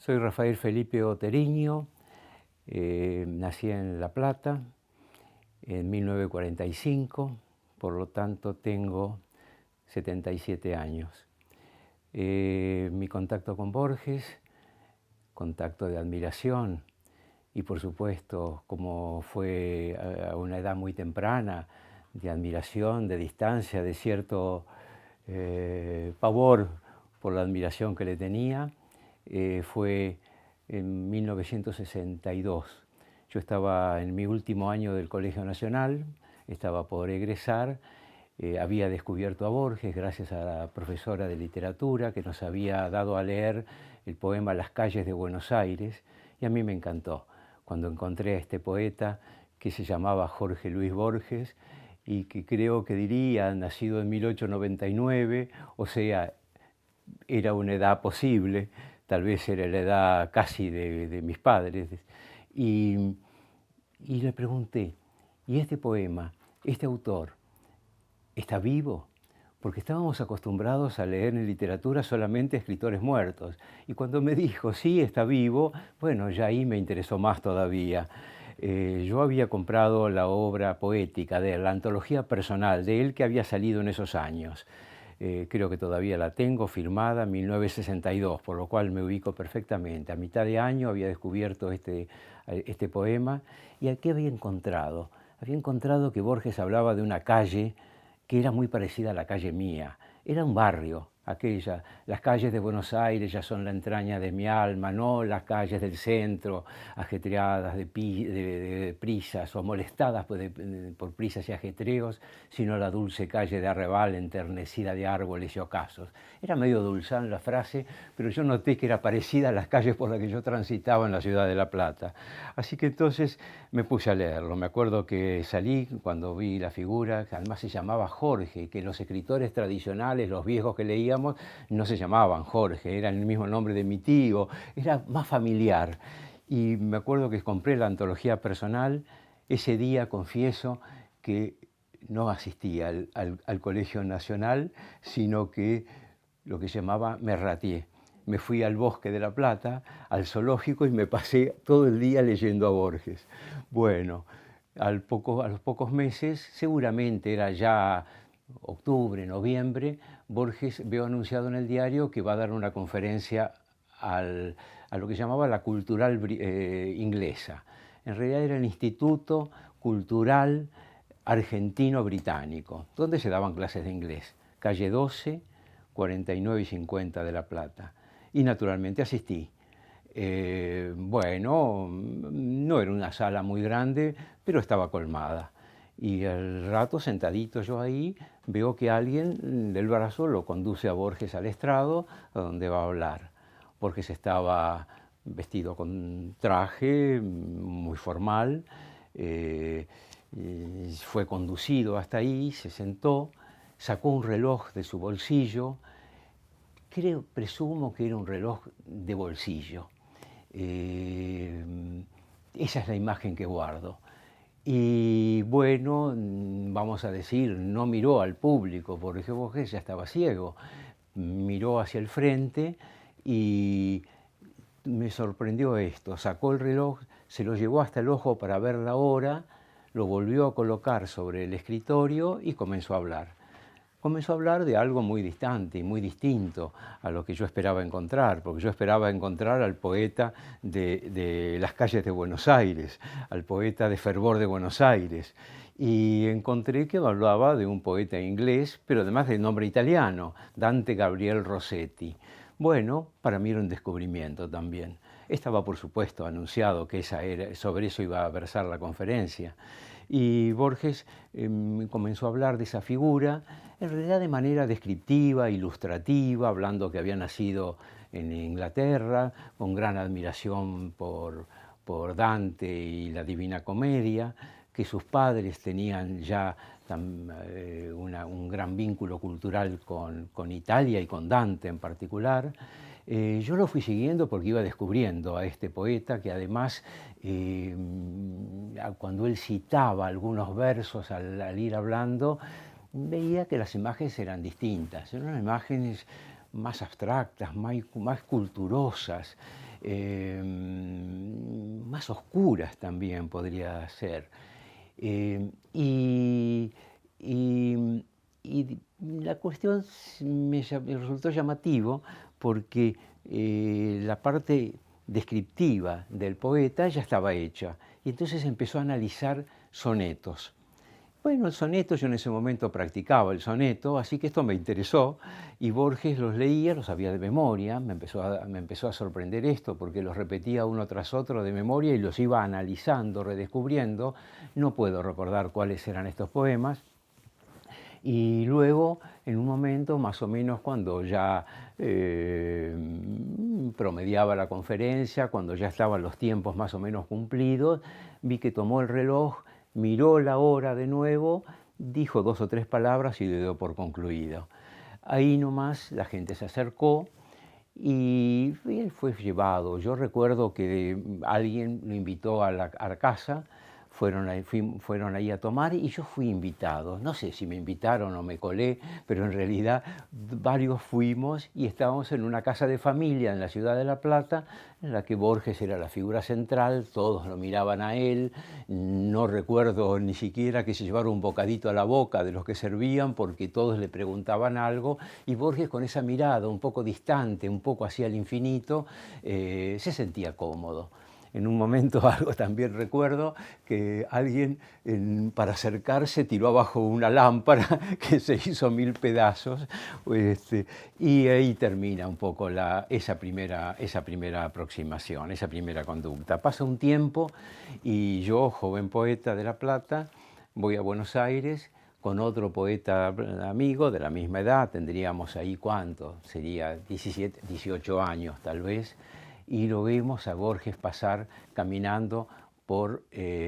Soy Rafael Felipe Oteriño, nací en La Plata en 1945, por lo tanto tengo 77 años. Mi contacto con Borges, contacto de admiración y por supuesto, como fue a una edad muy temprana, de admiración, de distancia, de cierto pavor por la admiración que le tenía, fue en 1962. Yo estaba en mi último año del Colegio Nacional, estaba por egresar, había descubierto a Borges gracias a la profesora de literatura que nos había dado a leer el poema Las calles de Buenos Aires, y a mí me encantó cuando encontré a este poeta que se llamaba Jorge Luis Borges y que creo que diría, nacido en 1899, o sea, era una edad posible, tal vez era la edad casi de mis padres, y, y le pregunté, ¿y este poema, este autor, está vivo? Porque estábamos acostumbrados a leer en literatura solamente escritores muertos. Y cuando me dijo, sí, está vivo, bueno, ya ahí me interesó más todavía. Yo había comprado la obra poética de él, la antología personal de él que había salido en esos años. Creo que todavía la tengo firmada en 1962, por lo cual me ubico perfectamente. A mitad de año había descubierto este poema y aquí había encontrado. Había encontrado que Borges hablaba de una calle que era muy parecida a la calle mía. Era un barrio, aquella. Las calles de Buenos Aires ya son la entraña de mi alma, no las calles del centro, ajetreadas de prisas o molestadas por prisas y ajetreos, sino la dulce calle de Arrebal enternecida de árboles y ocasos. Era medio dulzán la frase, pero yo noté que era parecida a las calles por las que yo transitaba en la ciudad de La Plata. Así que entonces me puse a leerlo. Me acuerdo que salí cuando vi la figura, que además se llamaba Jorge, que los escritores tradicionales, los viejos que leíamos, no se llamaban Jorge, era el mismo nombre de mi tío, era más familiar. Y me acuerdo que compré la antología personal. Ese día confieso que no asistí al Colegio Nacional, sino que lo que se llamaba me ratié. Me fui al Bosque de La Plata, al zoológico, y me pasé todo el día leyendo a Borges. Bueno, a los pocos meses, seguramente era ya octubre, noviembre, Borges veo anunciado en el diario que va a dar una conferencia a lo que llamaba la Cultural Inglesa. En realidad era el Instituto Cultural Argentino-Británico, donde se daban clases de inglés. Calle 12, 49 y 50 de La Plata. Y naturalmente asistí. Bueno, no era una sala muy grande, pero estaba colmada. Y al rato, sentadito yo ahí, veo que alguien del brazo lo conduce a Borges al estrado, a donde va a hablar. Borges estaba vestido con traje, muy formal, fue conducido hasta ahí, se sentó, sacó un reloj de su bolsillo. Presumo que era un reloj de bolsillo. Esa es la imagen que guardo. Y bueno, vamos a decir, no miró al público, porque Borges ya estaba ciego. Miró hacia el frente y me sorprendió esto. Sacó el reloj, se lo llevó hasta el ojo para ver la hora, lo volvió a colocar sobre el escritorio y comenzó a hablar. Comenzó a hablar de algo muy distante y muy distinto a lo que yo esperaba encontrar, porque yo esperaba encontrar al poeta de las calles de Buenos Aires, al poeta de fervor de Buenos Aires. Y encontré que hablaba de un poeta inglés, pero además de nombre italiano, Dante Gabriel Rossetti. Bueno, para mí era un descubrimiento también. Estaba, por supuesto, anunciado que sobre eso iba a versar la conferencia. Y Borges comenzó a hablar de esa figura, en realidad de manera descriptiva, ilustrativa, hablando que había nacido en Inglaterra, con gran admiración por Dante y la Divina Comedia, que sus padres tenían ya un gran vínculo cultural con Italia y con Dante en particular. Yo lo fui siguiendo porque iba descubriendo a este poeta que además, cuando él citaba algunos versos al ir hablando, veía que las imágenes eran distintas, eran imágenes más abstractas, más culturosas. más oscuras también podría ser. Y la cuestión me resultó llamativo porque la parte descriptiva del poeta ya estaba hecha. Y entonces empezó a analizar sonetos. Bueno, el soneto, yo en ese momento practicaba el soneto, así que esto me interesó y Borges los leía, los sabía de memoria, me empezó a sorprender esto porque los repetía uno tras otro de memoria y los iba analizando, redescubriendo. No puedo recordar cuáles eran estos poemas. Y luego, en un momento, más o menos cuando ya promediaba la conferencia, cuando ya estaban los tiempos más o menos cumplidos, vi que tomó el reloj, miró la hora de nuevo, dijo 2 o 3 palabras y le dio por concluido. Ahí nomás la gente se acercó y él fue llevado. Yo recuerdo que alguien lo invitó a la casa, fueron ahí a tomar y yo fui invitado. No sé si me invitaron o me colé, pero en realidad varios fuimos y estábamos en una casa de familia en la ciudad de La Plata, en la que Borges era la figura central, todos lo miraban a él. No recuerdo ni siquiera que se llevara un bocadito a la boca de los que servían, porque todos le preguntaban algo, y Borges con esa mirada un poco distante, un poco hacia el infinito, se sentía cómodo. En un momento algo también recuerdo que alguien para acercarse tiró abajo una lámpara que se hizo 1000 pedazos, y ahí termina un poco esa primera aproximación, esa primera conducta. Pasa un tiempo y yo, joven poeta de La Plata, voy a Buenos Aires con otro poeta amigo de la misma edad, tendríamos ahí ¿cuánto? Sería 17, 18 años tal vez, y lo vemos a Borges pasar caminando por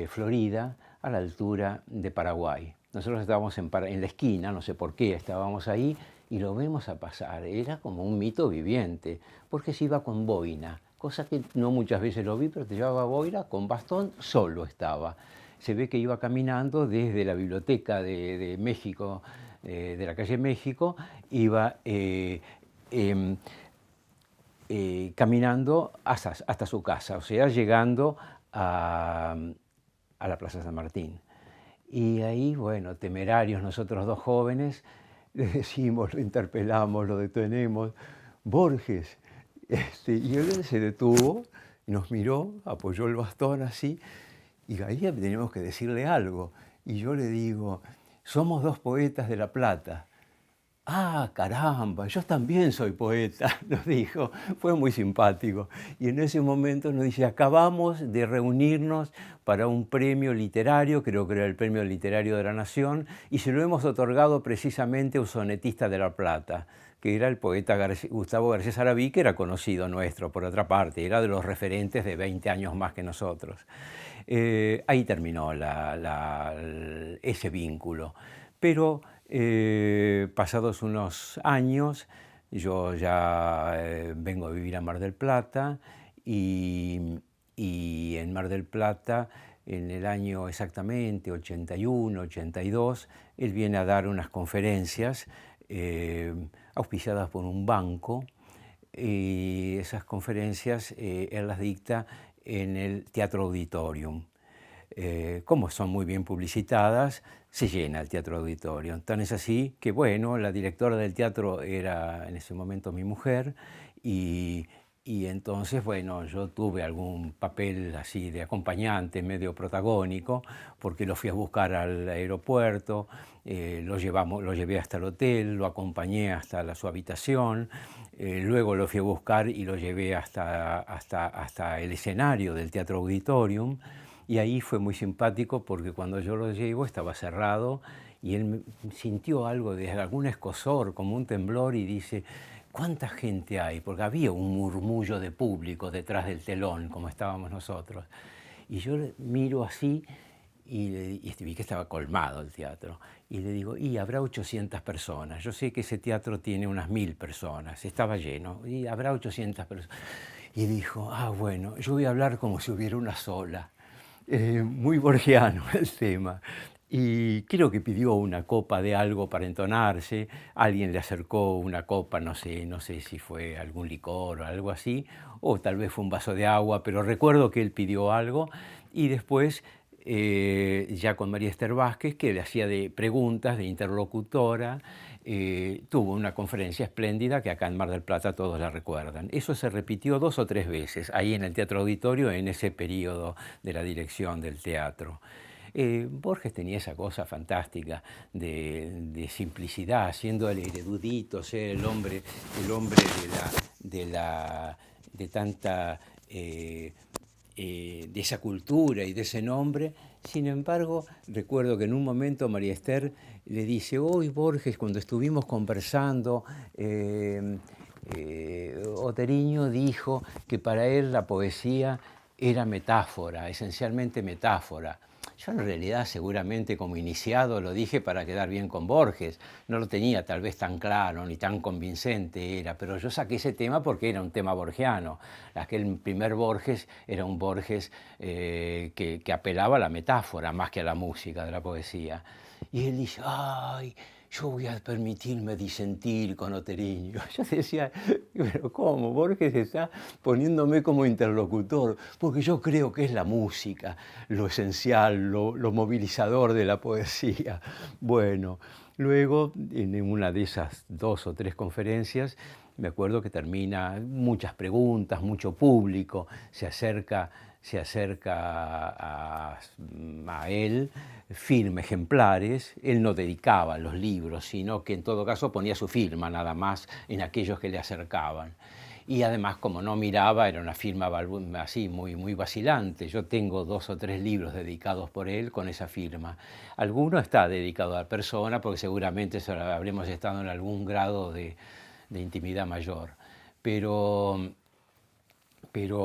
Florida a la altura de Paraguay. Nosotros estábamos en la esquina, no sé por qué estábamos ahí, y lo vemos a pasar. Era como un mito viviente, porque se iba con boina, cosa que no muchas veces lo vi, pero te llevaba boina, con bastón, solo estaba. Se ve que iba caminando desde la biblioteca de México, de la calle México, iba caminando hasta su casa, o sea, llegando a la Plaza San Martín. Y ahí, bueno, temerarios nosotros dos jóvenes, le decimos, lo interpelamos, lo detenemos, Borges. Y él se detuvo, nos miró, apoyó el bastón así, y ahí teníamos que decirle algo. Y yo le digo, somos 2 poetas de La Plata. Ah, caramba, yo también soy poeta, nos dijo. Fue muy simpático. Y en ese momento nos dice, acabamos de reunirnos para un premio literario, creo que era el Premio Literario de la Nación, y se lo hemos otorgado precisamente a un sonetista de La Plata, que era el poeta Gustavo García Saraví, que era conocido nuestro, por otra parte, era de los referentes de 20 años más que nosotros. Ahí terminó ese vínculo. Pero pasados unos años, yo ya vengo a vivir a Mar del Plata y en Mar del Plata, en el año exactamente 81, 82, él viene a dar unas conferencias auspiciadas por un banco, y esas conferencias él las dicta en el Teatro Auditorium. Como son muy bien publicitadas, se llena el Teatro Auditorium. Tan es así que, bueno, la directora del teatro era en ese momento mi mujer, y entonces, bueno, yo tuve algún papel así de acompañante, medio protagónico, porque lo fui a buscar al aeropuerto, lo llevé hasta el hotel, lo acompañé hasta su habitación, luego lo fui a buscar y lo llevé hasta el escenario del Teatro Auditorium. Y ahí fue muy simpático porque cuando yo lo llevo estaba cerrado y él sintió algo de algún escozor, como un temblor, y dice, ¿cuánta gente hay? Porque había un murmullo de público detrás del telón, como estábamos nosotros. Y yo miro así y vi que estaba colmado el teatro. Y le digo, y habrá 800 personas. Yo sé que ese teatro tiene unas 1000 personas, estaba lleno, y habrá 800 personas. Y dijo, bueno, yo voy a hablar como si hubiera una sola. Muy borgiano el tema. y creo que pidió una copa de algo para entonarse, alguien le acercó una copa, no sé si fue algún licor o algo así, o tal vez fue un vaso de agua, pero recuerdo que él pidió algo y después ya con María Esther Vázquez, que le hacía de preguntas, de interlocutora, tuvo una conferencia espléndida que acá en Mar del Plata todos la recuerdan. Eso se repitió 2 o 3 veces, ahí en el Teatro Auditorio, en ese periodo de la dirección del teatro. Borges tenía esa cosa fantástica de simplicidad, siendo el erudito, ser el hombre de tanta de esa cultura y de ese nombre. Sin embargo, recuerdo que en un momento María Esther le dice: hoy Borges, cuando estuvimos conversando, Oteriño dijo que para él la poesía era metáfora, esencialmente metáfora. Yo en realidad seguramente como iniciado lo dije para quedar bien con Borges, no lo tenía tal vez tan claro ni tan convincente era, pero yo saqué ese tema porque era un tema borgiano. Aquel primer Borges era un Borges que apelaba a la metáfora más que a la música de la poesía. Y él dice: ay, yo voy a permitirme disentir con Oteriño. Yo decía: pero ¿cómo? Borges está poniéndome como interlocutor, porque yo creo que es la música lo esencial, lo movilizador de la poesía. Bueno, luego en una de esas 2 o 3 conferencias, me acuerdo que termina muchas preguntas, mucho público, se acerca a él, firma ejemplares. Él no dedicaba los libros, sino que en todo caso ponía su firma nada más en aquellos que le acercaban. Y además, como no miraba, era una firma así muy vacilante. Yo tengo 2 o 3 libros dedicados por él con esa firma. Alguno está dedicado a la persona, porque seguramente habremos estado en algún grado de intimidad mayor. Pero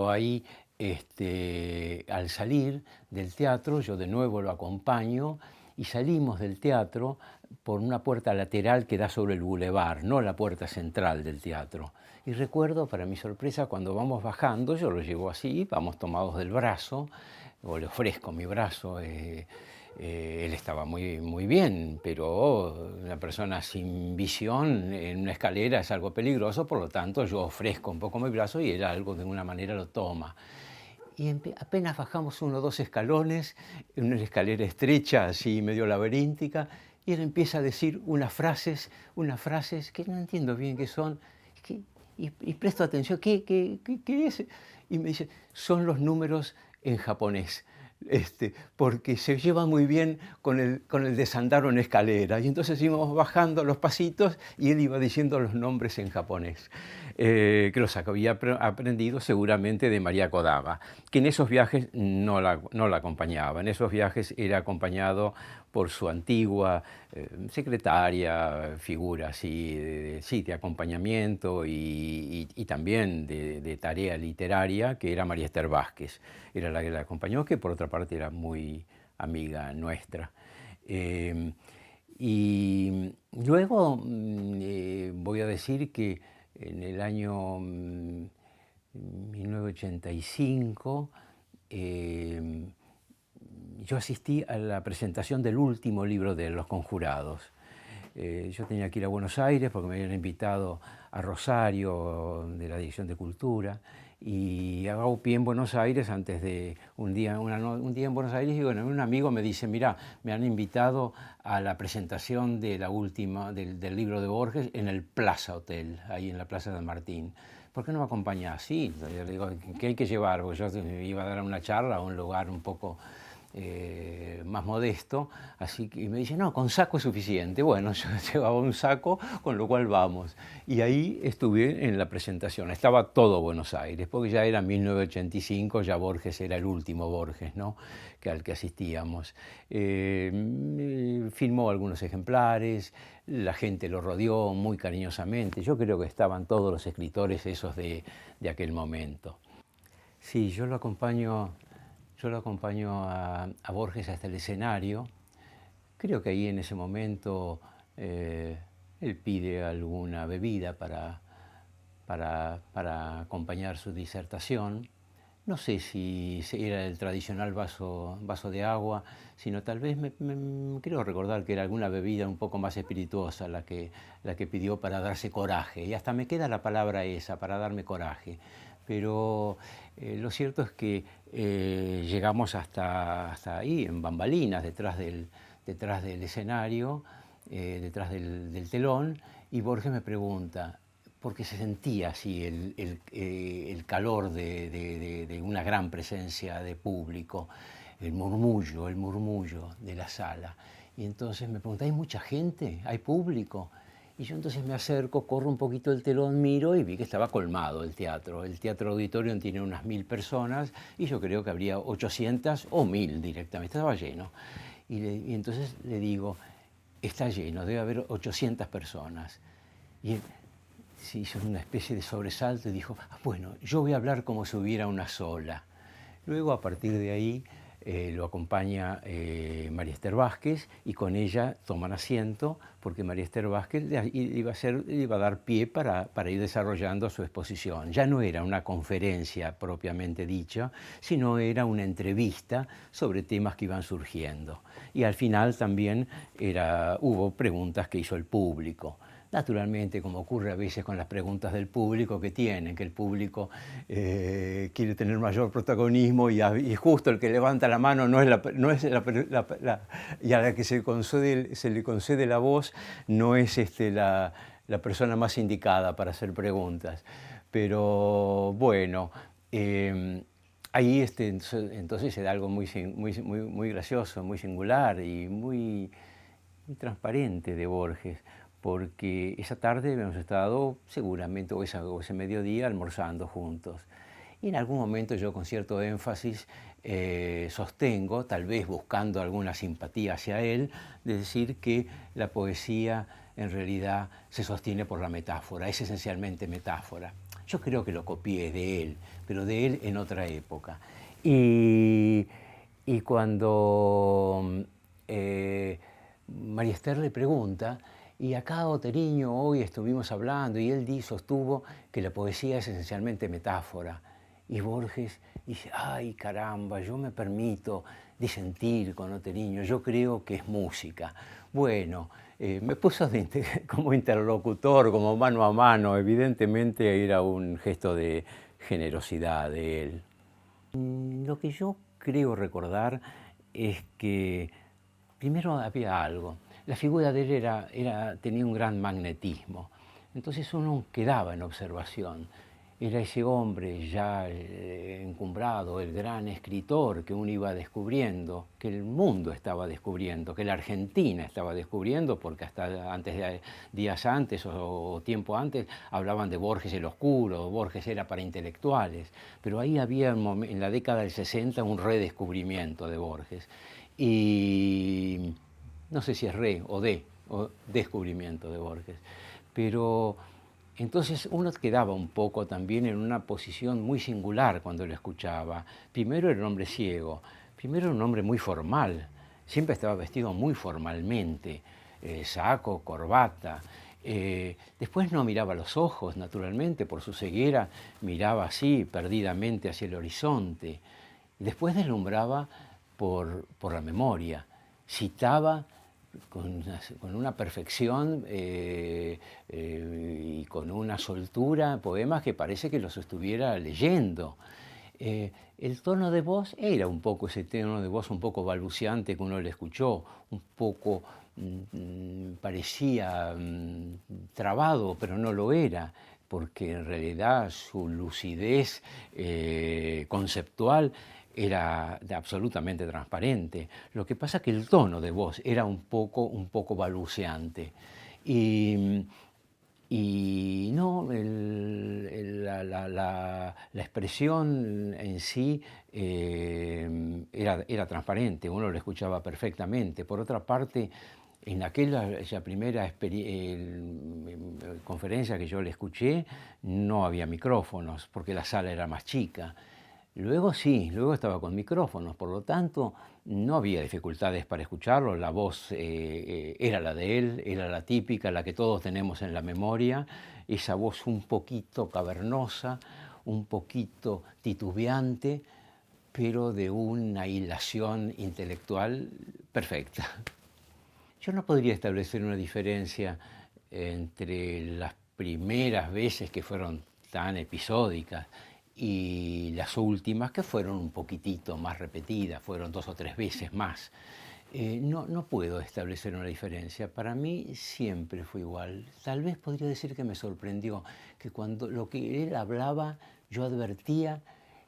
ahí, al salir del teatro, yo de nuevo lo acompaño y salimos del teatro por una puerta lateral que da sobre el bulevar, no la puerta central del teatro. Y recuerdo, para mi sorpresa, cuando vamos bajando, yo lo llevo así, vamos tomados del brazo, o le ofrezco mi brazo. Él estaba muy bien, pero una persona sin visión en una escalera es algo peligroso, por lo tanto yo ofrezco un poco mi brazo y él algo de alguna manera lo toma. Y apenas bajamos 1 o 2 escalones, en una escalera estrecha, así medio laberíntica, y él empieza a decir unas frases que no entiendo bien qué son, y presto atención, ¿qué es? Y me dice: son los números en japonés. Porque se lleva muy bien con el desandar una escalera. Y entonces íbamos bajando los pasitos y él iba diciendo los nombres en japonés, que los había aprendido seguramente de María Kodama, que en esos viajes no la acompañaba. En esos viajes era acompañado por su antigua secretaria, figura así de acompañamiento y también de tarea literaria, que era María Esther Vázquez. Era la que la acompañó, que por otra parte era muy amiga nuestra. Y luego voy a decir que en el año 1985 yo asistí a la presentación del último libro de Los Conjurados. Yo tenía que ir a Buenos Aires porque me habían invitado a Rosario de la Dirección de Cultura, y hago pie en Buenos Aires antes de un día en Buenos Aires, y bueno, un amigo me dice: mira, me han invitado a la presentación de la última del libro de Borges en el Plaza Hotel, ahí en la Plaza de Martín. ¿Por qué no me acompañás? Sí, yo le digo: ¿qué hay que llevar? Porque yo iba a dar una charla a un lugar un poco más modesto, así que me dice: no, con saco es suficiente. Bueno, yo llevaba un saco, con lo cual vamos. Y ahí estuve en la presentación. Estaba todo Buenos Aires, porque ya era 1985, ya Borges era el último Borges, ¿no?, al que asistíamos. Firmó algunos ejemplares, la gente lo rodeó muy cariñosamente. Yo creo que estaban todos los escritores esos de aquel momento. Sí, yo lo acompaño a Borges hasta el escenario. Creo que ahí en ese momento él pide alguna bebida para acompañar su disertación. no sé si era el tradicional vaso de agua, sino tal vez creo recordar que era alguna bebida un poco más espirituosa la que pidió para darse coraje. Y hasta me queda la palabra esa, para darme coraje. Pero lo cierto es que llegamos hasta ahí, en bambalinas, detrás del escenario, detrás del telón, y Borges me pregunta, porque se sentía así el calor de una gran presencia de público, el murmullo de la sala. Y entonces me pregunta, ¿hay mucha gente? ¿Hay público? Y yo entonces me acerco, corro un poquito el telón, miro y vi que estaba colmado el teatro. El teatro auditorium tiene unas 1000 personas y yo creo que habría 800 o 1000 directamente, estaba lleno. Y entonces le digo, está lleno, debe haber 800 personas. Y él se hizo una especie de sobresalto y dijo, bueno, yo voy a hablar como si hubiera una sola. Luego, a partir de ahí, lo acompaña María Esther Vázquez y con ella toman asiento porque María Esther Vázquez iba a dar pie para ir desarrollando su exposición. Ya no era una conferencia propiamente dicha, sino era una entrevista sobre temas que iban surgiendo. Y al final también hubo preguntas que hizo el público. Naturalmente, como ocurre a veces con las preguntas del público que el público quiere tener mayor protagonismo y justo el que levanta la mano y a la que se le concede la voz no es la persona más indicada para hacer preguntas. Pero bueno, ahí entonces se da algo muy gracioso, muy singular y muy transparente de Borges, porque esa tarde hemos estado seguramente, o ese mediodía, almorzando juntos. Y en algún momento yo con cierto énfasis sostengo, tal vez buscando alguna simpatía hacia él, de decir que la poesía en realidad se sostiene por la metáfora, es esencialmente metáfora. Yo creo que lo copié de él, pero de él en otra época. Y cuando María Esther le pregunta, y acá Oteriño hoy estuvimos hablando y él sostuvo que la poesía es esencialmente metáfora. Y Borges dice, ay caramba, yo me permito disentir con Oteriño, yo creo que es música. Bueno, me puso como interlocutor, como mano a mano, evidentemente era un gesto de generosidad de él. Lo que yo creo recordar es que primero había algo. La figura de él tenía un gran magnetismo. Entonces uno quedaba en observación. Era ese hombre ya encumbrado, el gran escritor que uno iba descubriendo, que el mundo estaba descubriendo, que la Argentina estaba descubriendo, porque hasta días antes o tiempo antes hablaban de Borges el Oscuro, Borges era para intelectuales, pero ahí había en la década del 60 un redescubrimiento de Borges. Y no sé si es o descubrimiento de Borges, pero entonces uno quedaba un poco también en una posición muy singular cuando lo escuchaba. Primero era un hombre ciego, primero era un hombre muy formal, siempre estaba vestido muy formalmente, saco, corbata. Después no miraba los ojos, naturalmente, por su ceguera, miraba así, perdidamente hacia el horizonte. Después deslumbraba por la memoria, citaba con una perfección y con una soltura poemas que parece que los estuviera leyendo. El tono de voz era un poco ese tono de voz un poco balbuceante que uno le escuchó, un poco parecía trabado, pero no lo era, porque en realidad su lucidez conceptual era absolutamente transparente. Lo que pasa es que el tono de voz era un poco balbuceante. Y no, la expresión en sí era transparente, uno lo escuchaba perfectamente. Por otra parte, en aquella primera conferencia que yo le escuché, no había micrófonos, porque la sala era más chica. Luego sí, luego estaba con micrófonos, por lo tanto no había dificultades para escucharlo, la voz era la de él, era la típica, la que todos tenemos en la memoria, esa voz un poquito cavernosa, un poquito titubeante, pero de una hilación intelectual perfecta. Yo no podría establecer una diferencia entre las primeras veces que fueron tan episódicas y las últimas que fueron un poquitito más repetidas, fueron 2 o 3 veces más. No puedo establecer una diferencia. Para mí siempre fue igual. Tal vez podría decir que me sorprendió que cuando lo que él hablaba yo advertía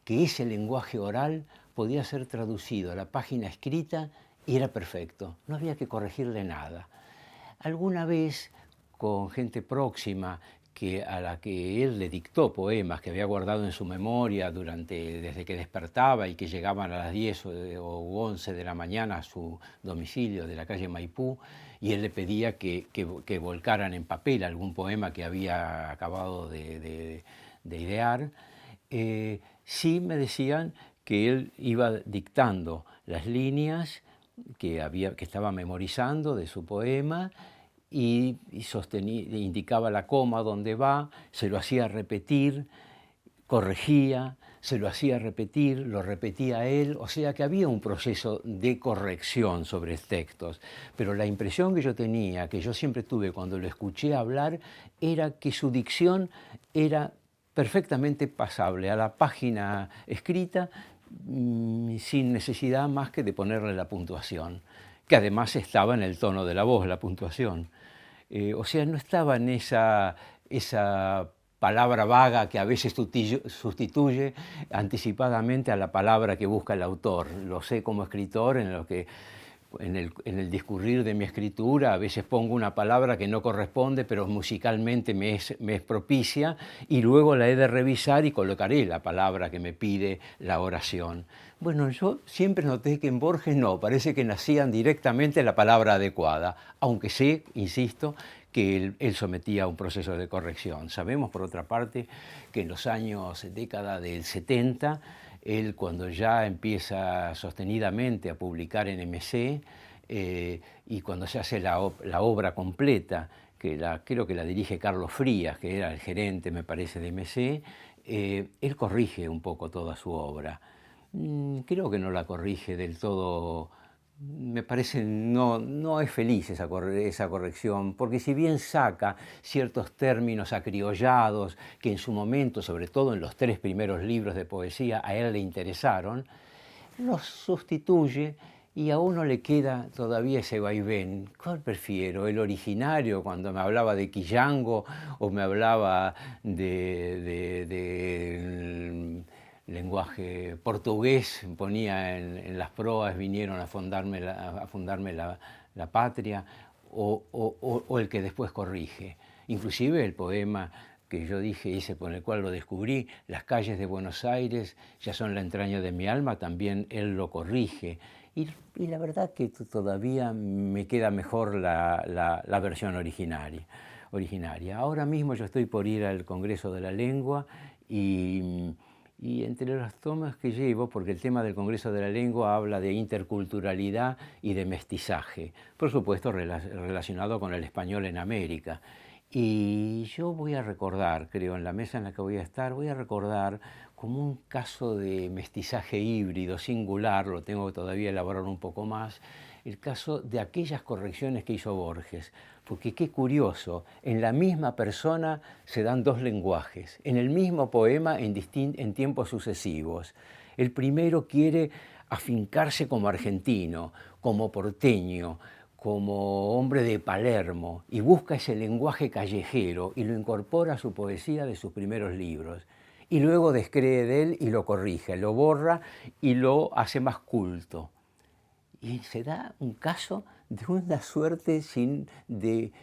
que ese lenguaje oral podía ser traducido a la página escrita y era perfecto, no había que corregirle nada. Alguna vez con gente próxima a la que él le dictó poemas que había guardado en su memoria desde que despertaba y que llegaban a las 10 o 11 de la mañana a su domicilio de la calle Maipú, y él le pedía que volcaran en papel algún poema que había acabado de idear. Sí me decían que él iba dictando las líneas que estaba memorizando de su poema y indicaba la coma donde va, se lo hacía repetir, corregía, se lo hacía repetir, lo repetía él, o sea que había un proceso de corrección sobre textos. Pero la impresión que yo tenía, que yo siempre tuve cuando lo escuché hablar, era que su dicción era perfectamente pasable a la página escrita sin necesidad más que de ponerle la puntuación, que además estaba en el tono de la voz, la puntuación. O sea, no estaba en esa palabra vaga que a veces sustituye anticipadamente a la palabra que busca el autor. Lo sé como escritor, en el discurrir de mi escritura a veces pongo una palabra que no corresponde, pero musicalmente me es propicia, y luego la he de revisar y colocaré la palabra que me pide la oración. Bueno, yo siempre noté que en Borges no, parece que nacían directamente la palabra adecuada, aunque sé, insisto, que él sometía a un proceso de corrección. Sabemos, por otra parte, que en los década del 70, él cuando ya empieza sostenidamente a publicar en MC y cuando se hace la obra completa, creo que la dirige Carlos Frías, que era el gerente, me parece, de MC, él corrige un poco toda su obra. Creo que no la corrige del todo. Me parece no es feliz esa corrección, porque si bien saca ciertos términos acriollados que en su momento, sobre todo en los 3 primeros libros de poesía, a él le interesaron, los sustituye y a uno le queda todavía ese vaivén. ¿Cuál prefiero? ¿El originario, cuando me hablaba de Quillango o me hablaba de lenguaje portugués, ponía en las proas, vinieron a fundarme la patria, o el que después corrige? Inclusive el poema que yo dije, ese con el cual lo descubrí, Las calles de Buenos Aires ya son la entraña de mi alma, también él lo corrige. Y la verdad que todavía me queda mejor la versión originaria. Ahora mismo yo estoy por ir al Congreso de la Lengua y entre los temas que llevo, porque el tema del Congreso de la Lengua habla de interculturalidad y de mestizaje, por supuesto relacionado con el español en América. Y yo voy a recordar, creo, en la mesa en la que voy a estar, voy a recordar como un caso de mestizaje híbrido singular, lo tengo que todavía elaborar un poco más, el caso de aquellas correcciones que hizo Borges. Porque qué curioso, en la misma persona se dan 2 lenguajes, en el mismo poema en tiempos sucesivos. El primero quiere afincarse como argentino, como porteño, como hombre de Palermo, y busca ese lenguaje callejero y lo incorpora a su poesía de sus primeros libros. Y luego descree de él y lo corrige, lo borra y lo hace más culto. Y se da un caso de una suerte de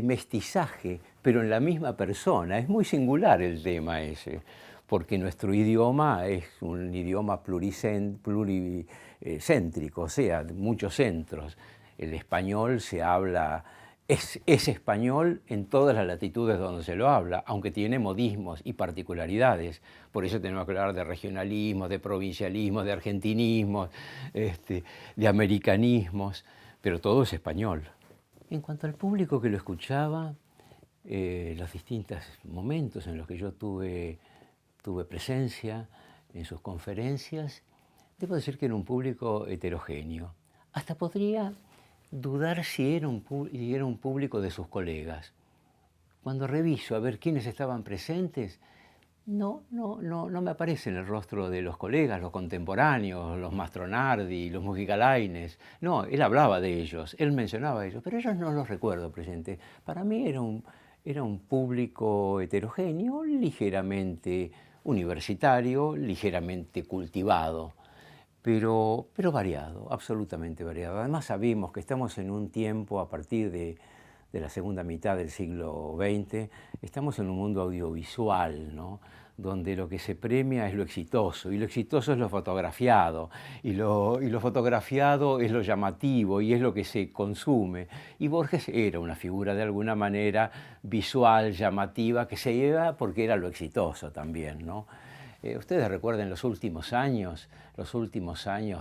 mestizaje, pero en la misma persona. Es muy singular el tema ese, porque nuestro idioma es un idioma pluricéntrico, o sea, de muchos centros. El español se habla, es español en todas las latitudes donde se lo habla, aunque tiene modismos y particularidades. Por eso tenemos que hablar de regionalismos, de provincialismos, de argentinismos, de americanismos, pero todo es español. En cuanto al público que lo escuchaba, los distintos momentos en los que yo tuve tuve presencia en sus conferencias. Debo decir que era un público heterogéneo. Hasta podría dudar si era un público de sus colegas. Cuando reviso a ver quiénes estaban presentes, no me aparece en el rostro de los colegas, los contemporáneos, los Mastronardi, los Musicalaines. No, él hablaba de ellos, él mencionaba a ellos, pero ellos no los recuerdo presentes. Para mí era un público heterogéneo, ligeramente universitario, ligeramente cultivado, pero variado, absolutamente variado. Además sabemos que estamos en un tiempo, a partir de la segunda mitad del siglo XX, estamos en un mundo audiovisual, ¿no?, donde lo que se premia es lo exitoso, y lo exitoso es lo fotografiado, y lo fotografiado es lo llamativo, y es lo que se consume. Y Borges era una figura de alguna manera visual, llamativa, que se lleva porque era lo exitoso también, ¿no? Ustedes recuerden los últimos años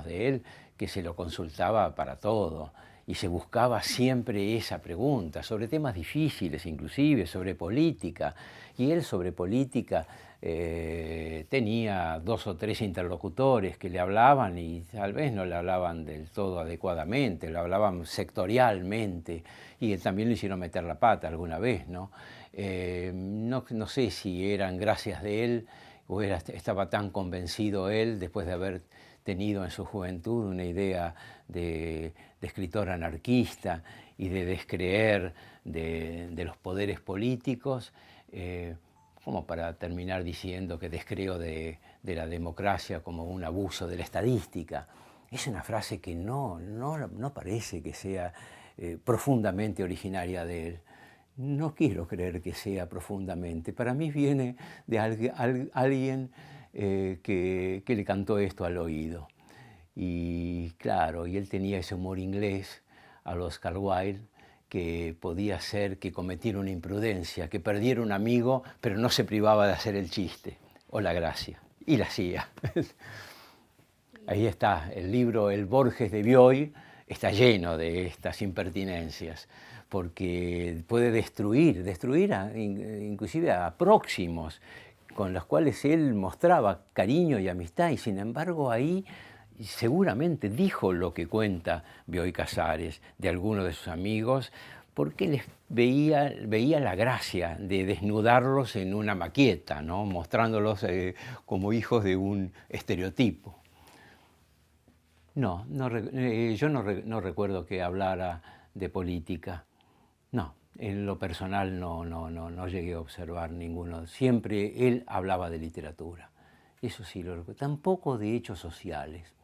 de él, que se lo consultaba para todo, y se buscaba siempre esa pregunta, sobre temas difíciles inclusive, sobre política. Y él sobre política tenía 2 o 3 interlocutores que le hablaban y tal vez no le hablaban del todo adecuadamente, le hablaban sectorialmente, y él también le hicieron meter la pata alguna vez, ¿no? No sé si eran gracias de él o estaba tan convencido él, después de haber tenido en su juventud una idea de escritor anarquista y de descreer de los poderes políticos, como para terminar diciendo que descreo de la democracia como un abuso de la estadística. Es una frase que no parece que sea profundamente originaria de él. No quiero creer que sea profundamente. Para mí viene de alguien que le cantó esto al oído. Y claro, y él tenía ese humor inglés a los Oscar Wilde, que podía ser que cometiera una imprudencia, que perdiera un amigo, pero no se privaba de hacer el chiste o la gracia, y la hacía. Ahí está, el libro El Borges de Bioy está lleno de estas impertinencias, porque puede destruir inclusive a próximos, con los cuales él mostraba cariño y amistad, y sin embargo ahí seguramente dijo lo que cuenta Bioy Casares de algunos de sus amigos, porque les veía la gracia de desnudarlos en una maqueta, ¿no?, mostrándolos como hijos de un estereotipo. Yo no recuerdo que hablara de política. No, en lo personal no llegué a observar ninguno. Siempre él hablaba de literatura. Eso sí lo recuerdo. Tampoco de hechos sociales.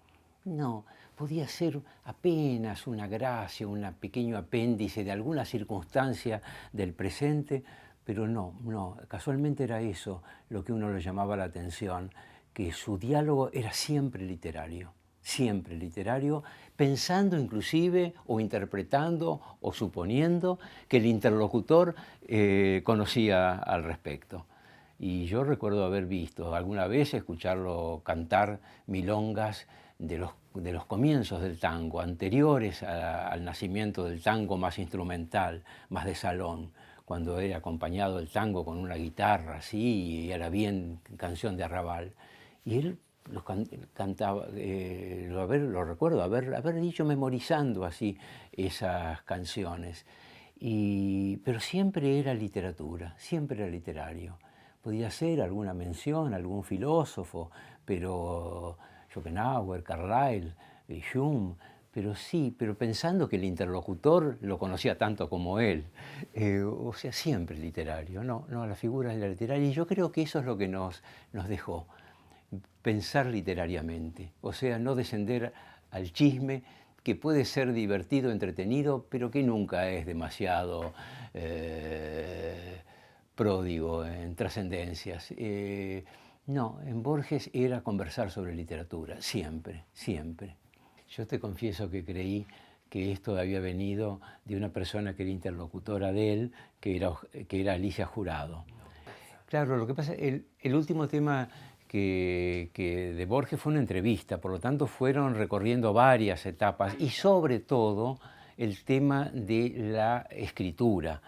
No, podía ser apenas una gracia, un pequeño apéndice de alguna circunstancia del presente, pero no, casualmente era eso lo que uno le llamaba la atención, que su diálogo era siempre literario, pensando inclusive o interpretando o suponiendo que el interlocutor conocía al respecto. Y yo recuerdo haber visto alguna vez, escucharlo cantar milongas de los comienzos del tango, anteriores al nacimiento del tango más instrumental, más de salón, cuando era acompañado el tango con una guitarra así, y era bien canción de arrabal. Y él cantaba, lo recuerdo haber dicho memorizando así esas canciones. Pero siempre era literatura, siempre era literario. Podía ser alguna mención, algún filósofo, pero Schopenhauer, Carlyle, Hume, pero pensando que el interlocutor lo conocía tanto como él. O sea, siempre literario, la figura de la literaria. Y yo creo que eso es lo que nos dejó, pensar literariamente. O sea, no descender al chisme, que puede ser divertido, entretenido, pero que nunca es demasiado pródigo en trascendencias. No, en Borges era conversar sobre literatura, siempre. Yo te confieso que creí que esto había venido de una persona que era interlocutora de él, que era Alicia Jurado. Claro, lo que pasa, el último tema que de Borges fue una entrevista, por lo tanto fueron recorriendo varias etapas, y sobre todo el tema de la escritura,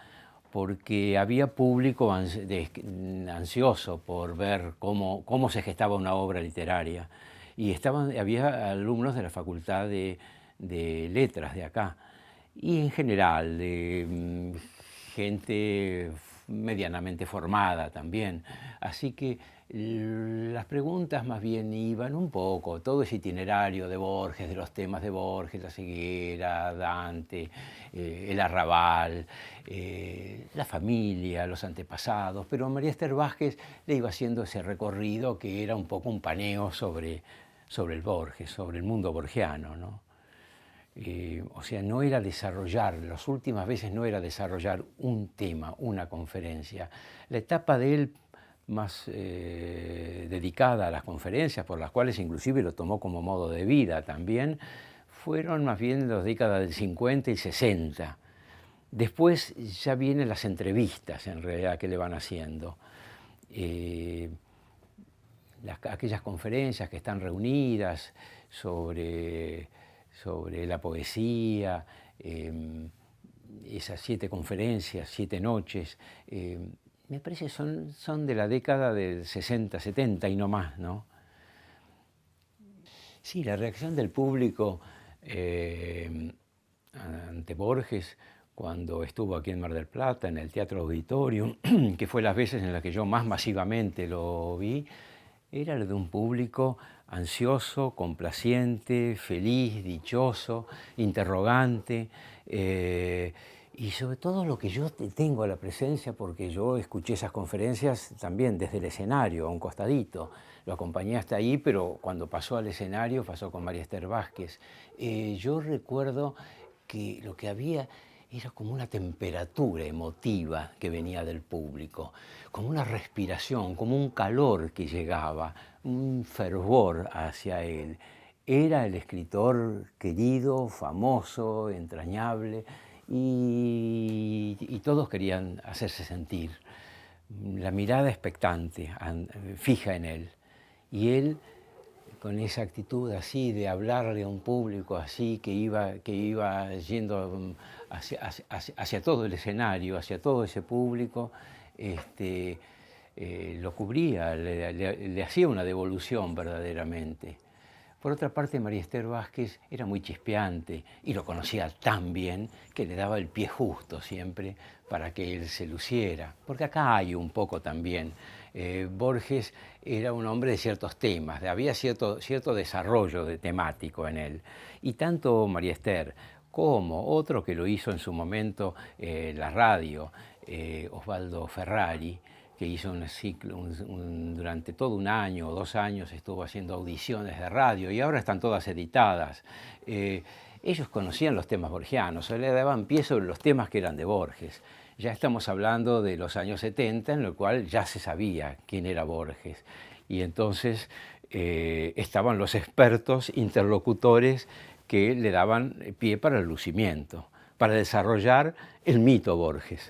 porque había público ansioso por ver cómo se gestaba una obra literaria. Y había alumnos de la Facultad de Letras de acá, y en general de gente medianamente formada también. Así que las preguntas más bien iban un poco, todo ese itinerario de Borges, de los temas de Borges, la ceguera, Dante, el arrabal, la familia, los antepasados, pero María Esther Vázquez le iba haciendo ese recorrido que era un poco un paneo sobre el Borges, sobre el mundo borgiano, ¿no? O sea, no era desarrollar, las últimas veces no era desarrollar un tema, una conferencia. La etapa de él más dedicada a las conferencias, por las cuales inclusive lo tomó como modo de vida también, fueron más bien las décadas del 50 y 60. Después ya vienen las entrevistas, en realidad, que le van haciendo. Aquellas conferencias que están reunidas sobre la poesía, esas 7 conferencias, 7 noches, me parece son de la década del 60, 70 y no más, ¿no? Sí, la reacción del público ante Borges cuando estuvo aquí en Mar del Plata, en el Teatro Auditorium, que fue las veces en las que yo más masivamente lo vi, era el de un público ansioso, complaciente, feliz, dichoso, interrogante, y sobre todo lo que yo tengo a la presencia, porque yo escuché esas conferencias también desde el escenario, a un costadito. Lo acompañé hasta ahí, pero cuando pasó al escenario, pasó con María Esther Vázquez. Yo recuerdo que lo que había era como una temperatura emotiva que venía del público, como una respiración, como un calor que llegaba, un fervor hacia él. Era el escritor querido, famoso, entrañable, y todos querían hacerse sentir. La mirada expectante, fija en él. Y él, con esa actitud así de hablarle a un público así que iba yendo hacia todo el escenario, hacia todo ese público, lo cubría, le hacía una devolución verdaderamente. Por otra parte, María Esther Vázquez era muy chispeante y lo conocía tan bien que le daba el pie justo siempre para que él se luciera. Porque acá hay un poco también. Borges era un hombre de ciertos temas, había cierto desarrollo temático en él. Y tanto María Esther como otro que lo hizo en su momento la radio, Osvaldo Ferrari, que hizo un ciclo, durante todo un año o 2 años estuvo haciendo audiciones de radio y ahora están todas editadas. Ellos conocían los temas borgianos, le daban pie sobre los temas que eran de Borges. Ya estamos hablando de los años 70, en lo cual ya se sabía quién era Borges. Y entonces estaban los expertos interlocutores que le daban pie para el lucimiento, para desarrollar el mito Borges.